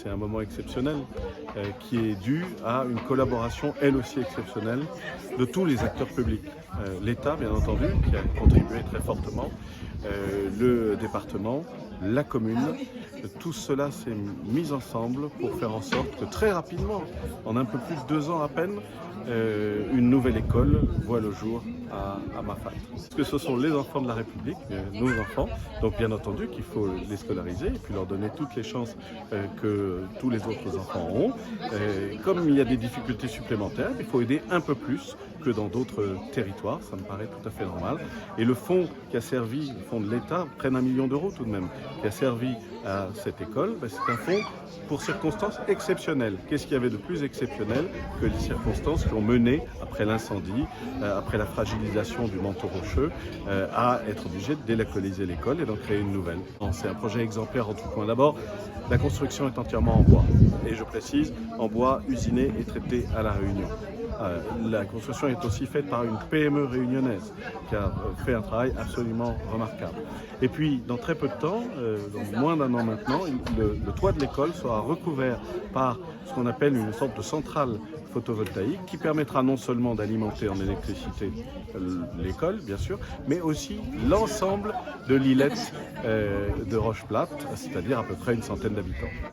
c'est un moment exceptionnel qui est dû à une collaboration, elle aussi exceptionnelle, de tous les acteurs publics. L'État, bien entendu, qui a contribué très fortement, le département, la commune, tout cela s'est mis ensemble pour faire en sorte que très rapidement, en un peu plus de 2 ans à peine, une nouvelle école voit le jour à Mafate. Parce que ce sont les enfants de la République, nos enfants, donc bien entendu qu'il faut les scolariser et puis leur donner toutes les chances que tous les autres enfants ont. Comme il y a des difficultés supplémentaires, il faut aider un peu plus que dans d'autres territoires, ça me paraît tout à fait normal. Et le fonds qui a servi, le fonds de l'État, près d'1 million d'euros tout de même, qui a servi à cette école, c'est un fonds pour circonstances exceptionnelles. Qu'est-ce qu'il y avait de plus exceptionnel que les circonstances qui ont mené, après l'incendie, après la fragilisation du manteau rocheux, à être obligé de délocaliser l'école et d'en créer une nouvelle. C'est un projet exemplaire en tout point. D'abord, la construction est entièrement en bois. Et je précise, en bois usiné et traité à La Réunion. La construction est aussi faite par une PME réunionnaise qui a fait un travail absolument remarquable. Et puis, dans très peu de temps, dans moins d'1 an maintenant, le toit de l'école sera recouvert par ce qu'on appelle une sorte de centrale photovoltaïque qui permettra non seulement d'alimenter en électricité l'école, bien sûr, mais aussi l'ensemble de l'îlette de Roche-Plate, c'est-à-dire à peu près une centaine d'habitants.